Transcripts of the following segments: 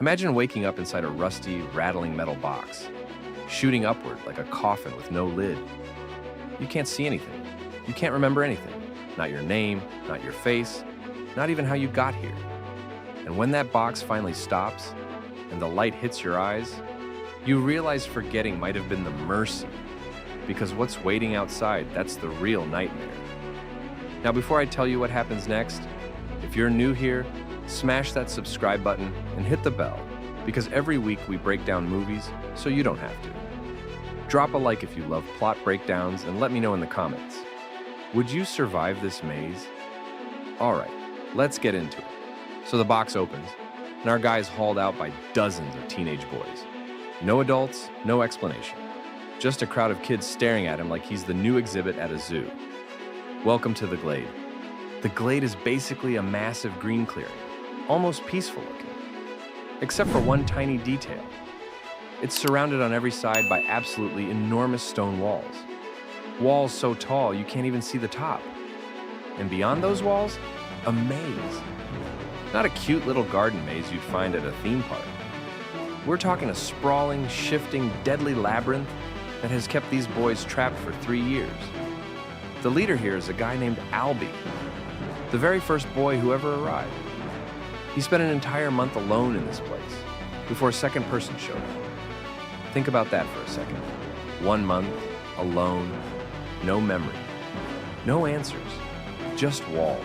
Imagine waking up inside a rusty, rattling metal box, shooting upward like a coffin with no lid. You can't see anything. You can't remember anything. Not your name, not your face, not even how you got here. And when that box finally stops and the light hits your eyes, you realize forgetting might have been the mercy, because what's waiting outside, that's the real nightmare. Now, before I tell you what happens next, if you're new here, smash that subscribe button and hit the bell, because every week we break down movies so you don't have to. Drop a like if you love plot breakdowns and let me know in the comments. Would you survive this maze? All right, let's get into it. So the box opens, and our guy is hauled out by dozens of teenage boys. No adults, no explanation. Just a crowd of kids staring at him like he's the new exhibit at a zoo. Welcome to the Glade. The Glade is basically a massive green clearing, almost peaceful looking, except for one tiny detail. It's surrounded on every side by absolutely enormous stone walls. Walls so tall you can't even see the top. And beyond those walls, a maze. Not a cute little garden maze you'd find at a theme park. We're talking a sprawling, shifting, deadly labyrinth that has kept these boys trapped for 3 years. The leader here is a guy named Albie, the very first boy who ever arrived. He spent an entire month alone in this place before a second person showed up. Think about that for a second. 1 month, alone, no memory, no answers, just walls.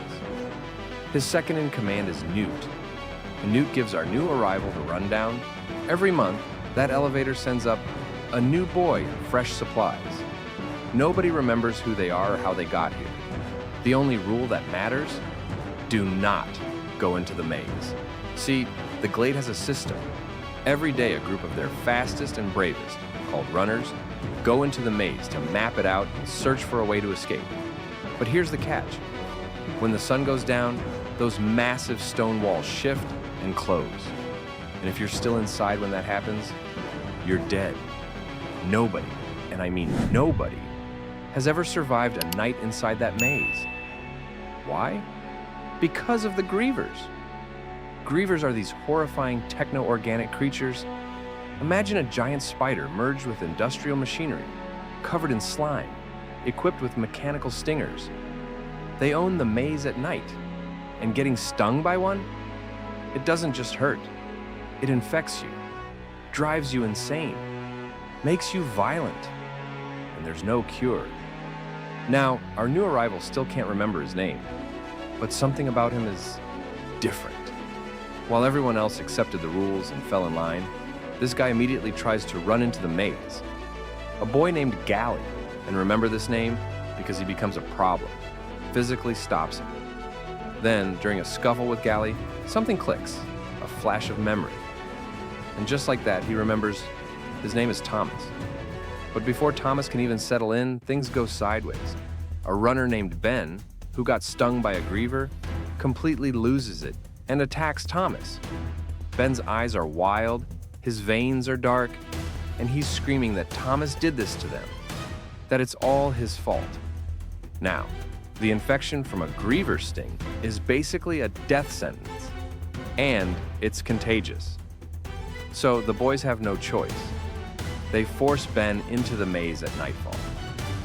His second in command is Newt. And Newt gives our new arrival the rundown. Every month, that elevator sends up a new boy and fresh supplies. Nobody remembers who they are or how they got here. The only rule that matters: do not go into the maze. See, the Glade has a system. Every day, a group of their fastest and bravest, called runners, go into the maze to map it out and search for a way to escape. But here's the catch. When the sun goes down, those massive stone walls shift and close. And if you're still inside when that happens, you're dead. Nobody, and I mean nobody, has ever survived a night inside that maze. Why? Because of the Grievers. Grievers are these horrifying techno-organic creatures. Imagine a giant spider merged with industrial machinery, covered in slime, equipped with mechanical stingers. They own the maze at night, and getting stung by one? It doesn't just hurt. It infects you, drives you insane, makes you violent, and there's no cure. Now, our new arrival still can't remember his name, but something about him is different. While everyone else accepted the rules and fell in line, this guy immediately tries to run into the maze. A boy named Glade, and remember this name because he becomes a problem, physically stops him. Then, during a scuffle with Glade, something clicks, a flash of memory. And just like that, he remembers his name is Thomas. But before Thomas can even settle in, things go sideways. A runner named Ben, who got stung by a Griever, completely loses it and attacks Thomas. Ben's eyes are wild, his veins are dark, and he's screaming that Thomas did this to them, that it's all his fault. Now, the infection from a Griever sting is basically a death sentence, and it's contagious. So the boys have no choice. They force Ben into the maze at nightfall.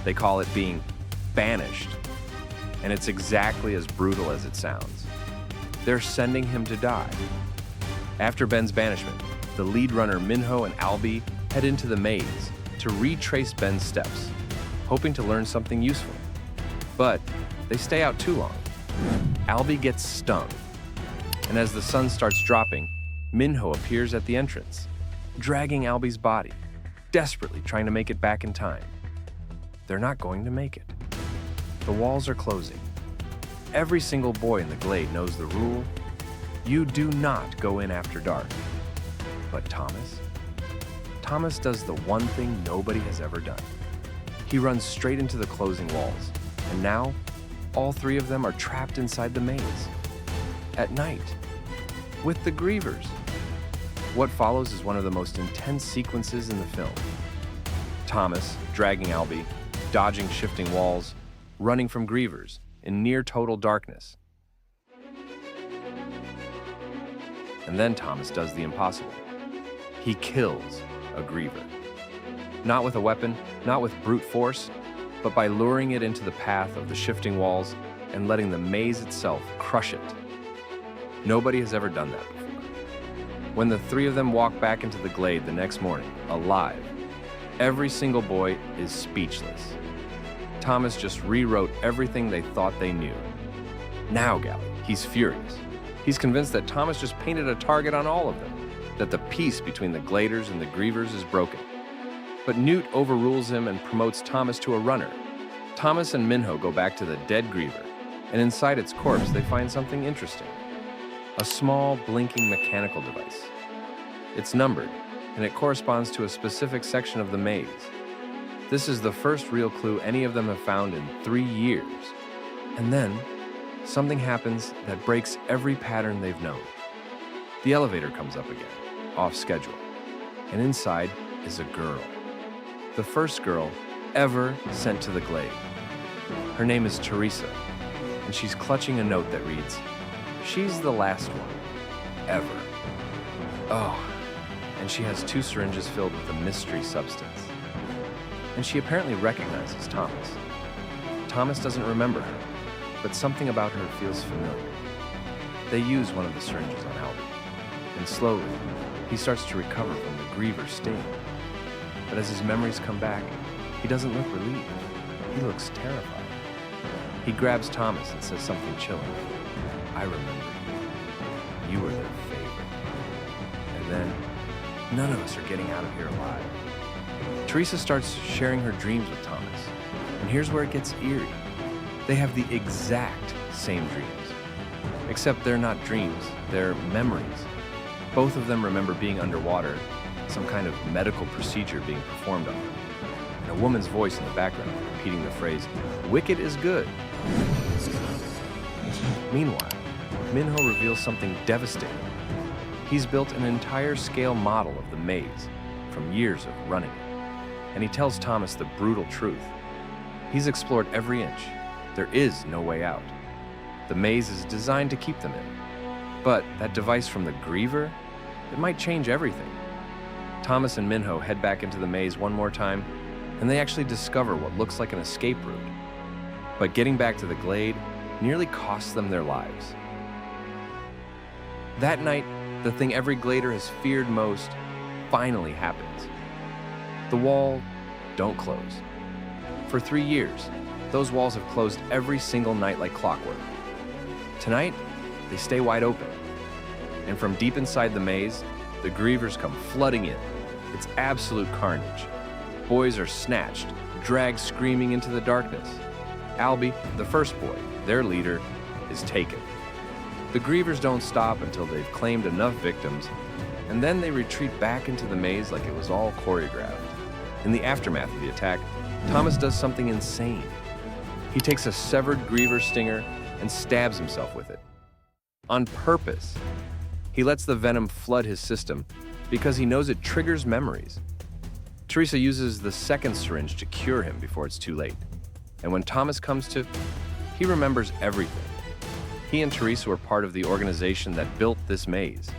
They call it being banished, and it's exactly as brutal as it sounds. They're sending him to die. After Ben's banishment, the lead runner Minho and Albie head into the maze to retrace Ben's steps, hoping to learn something useful. But they stay out too long. Albie gets stung, and as the sun starts dropping, Minho appears at the entrance, dragging Albie's body, desperately trying to make it back in time. They're not going to make it. The walls are closing. Every single boy in the Glade knows the rule: you do not go in after dark. But Thomas? Thomas does the one thing nobody has ever done. He runs straight into the closing walls, and now all 3 of them are trapped inside the maze. At night, with the Grievers. What follows is one of the most intense sequences in the film. Thomas dragging Albie, dodging shifting walls, running from Grievers in near total darkness. And then Thomas does the impossible. He kills a Griever. Not with a weapon, not with brute force, but by luring it into the path of the shifting walls and letting the maze itself crush it. Nobody has ever done that before. When the three of them walk back into the Glade the next morning, alive, every single boy is speechless. Thomas just rewrote everything they thought they knew. Now, Gally, he's furious. He's convinced that Thomas just painted a target on all of them, that the peace between the Gladers and the Grievers is broken. But Newt overrules him and promotes Thomas to a runner. Thomas and Minho go back to the dead Griever, and inside its corpse they find something interesting. A small, blinking mechanical device. It's numbered, and it corresponds to a specific section of the maze. This is the first real clue any of them have found in 3 years. And then, something happens that breaks every pattern they've known. The elevator comes up again, off schedule, and inside is a girl. The first girl ever sent to the Glade. Her name is Teresa, and she's clutching a note that reads, "She's the last one, ever." Oh, and she has 2 syringes filled with a mystery substance. And she apparently recognizes Thomas. Thomas doesn't remember her, but something about her feels familiar. They use one of the syringes on Albie, and slowly, he starts to recover from the Griever sting. But as his memories come back, he doesn't look relieved. He looks terrified. He grabs Thomas and says something chilling. "I remember you. You were their favorite." And then, none of us are getting out of here alive. Teresa starts sharing her dreams with Thomas. And here's where it gets eerie. They have the exact same dreams. Except they're not dreams, they're memories. Both of them remember being underwater, some kind of medical procedure being performed on them, and a woman's voice in the background repeating the phrase, "Wicked is good." Meanwhile, Minho reveals something devastating. He's built an entire scale model of the maze from years of running it, and he tells Thomas the brutal truth. He's explored every inch. There is no way out. The maze is designed to keep them in. But that device from the Griever, it might change everything. Thomas and Minho head back into the maze one more time, and they actually discover what looks like an escape route. But getting back to the Glade nearly costs them their lives. That night, the thing every Glader has feared most finally happens. The walls don't close. For 3 years, those walls have closed every single night like clockwork. Tonight, they stay wide open. And from deep inside the maze, the Grievers come flooding in. It's absolute carnage. Boys are snatched, dragged screaming into the darkness. Albie, the first boy, their leader, is taken. The Grievers don't stop until they've claimed enough victims, and then they retreat back into the maze like it was all choreographed. In the aftermath of the attack, Thomas does something insane. He takes a severed Griever stinger and stabs himself with it. On purpose. He lets the venom flood his system because he knows it triggers memories. Teresa uses the second syringe to cure him before it's too late. And when Thomas comes to, he remembers everything. He and Teresa were part of the organization that built this maze.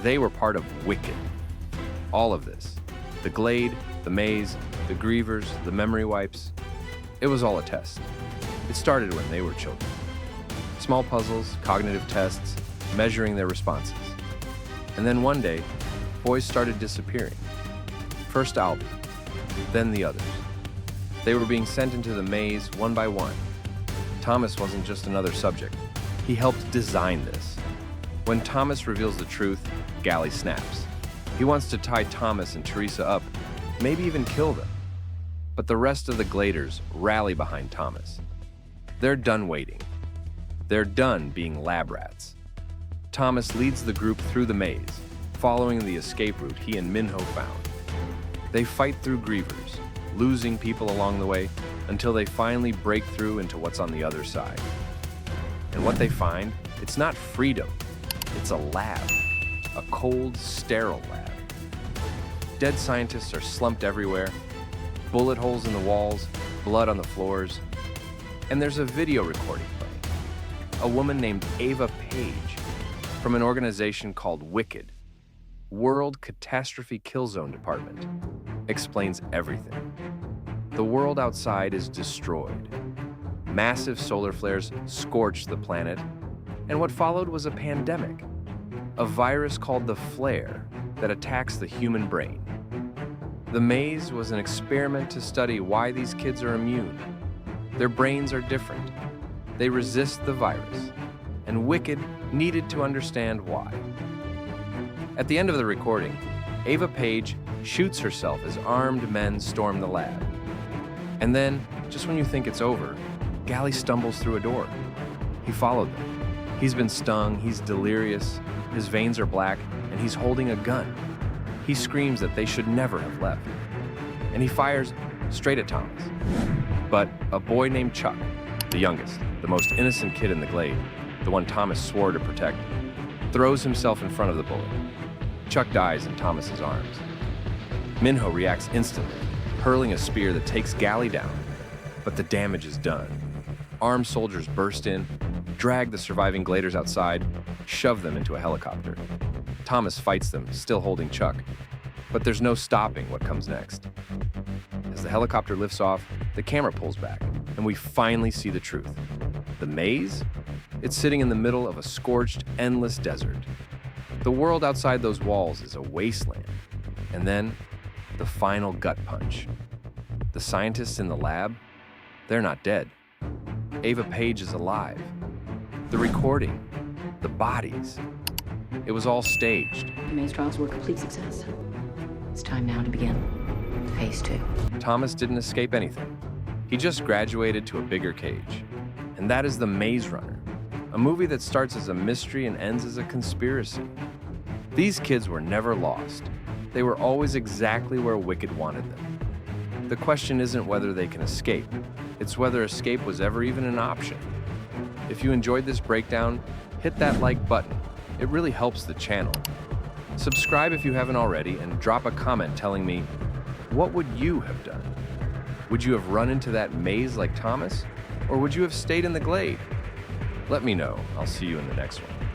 They were part of Wicked. All of this. The Glade, the maze, the Grievers, the memory wipes. It was all a test. It started when they were children. Small puzzles, cognitive tests, measuring their responses. And then one day, boys started disappearing. First Albie, then the others. They were being sent into the maze one by one. Thomas wasn't just another subject. He helped design this. When Thomas reveals the truth, Gally snaps. He wants to tie Thomas and Teresa up, maybe even kill them. But the rest of the Gladers rally behind Thomas. They're done waiting. They're done being lab rats. Thomas leads the group through the maze, following the escape route he and Minho found. They fight through Grievers, losing people along the way until they finally break through into what's on the other side. And what they find, it's not freedom, it's a lab, a cold, sterile lab. Dead scientists are slumped everywhere, bullet holes in the walls, blood on the floors, and there's a video recording playing. A woman named Ava Page. from an organization called WICKED, World Catastrophe Kill Zone Department, explains everything. The world outside is destroyed. Massive solar flares scorched the planet, and what followed was a pandemic, a virus called the flare that attacks the human brain. The maze was an experiment to study why these kids are immune. Their brains are different. They resist the virus, and WICKED needed to understand why. At the end of the recording, Ava Page shoots herself as armed men storm the lab. And then, just when you think it's over, Gally stumbles through a door. He followed them. He's been stung, he's delirious, his veins are black, and he's holding a gun. He screams that they should never have left. And he fires straight at Thomas. But a boy named Chuck, the youngest, the most innocent kid in the Glade, the one Thomas swore to protect, throws himself in front of the bullet. Chuck dies in Thomas's arms. Minho reacts instantly, hurling a spear that takes Gally down. But the damage is done. Armed soldiers burst in, drag the surviving Gladers outside, shove them into a helicopter. Thomas fights them, still holding Chuck. But there's no stopping what comes next. As the helicopter lifts off, the camera pulls back, and we finally see the truth. The maze? It's sitting in the middle of a scorched, endless desert. The world outside those walls is a wasteland. And then, the final gut punch. The scientists in the lab? They're not dead. Ava Page is alive. The recording, the bodies, it was all staged. The maze trials were a complete success. It's time now to begin phase 2. Thomas didn't escape anything. He just graduated to a bigger cage. And that is The Maze Runner, a movie that starts as a mystery and ends as a conspiracy. These kids were never lost. They were always exactly where WICKED wanted them. The question isn't whether they can escape, it's whether escape was ever even an option. If you enjoyed this breakdown, hit that like button. It really helps the channel. Subscribe if you haven't already, and drop a comment telling me, what would you have done? Would you have run into that maze like Thomas? Or would you have stayed in the Glade? Let me know. I'll see you in the next one.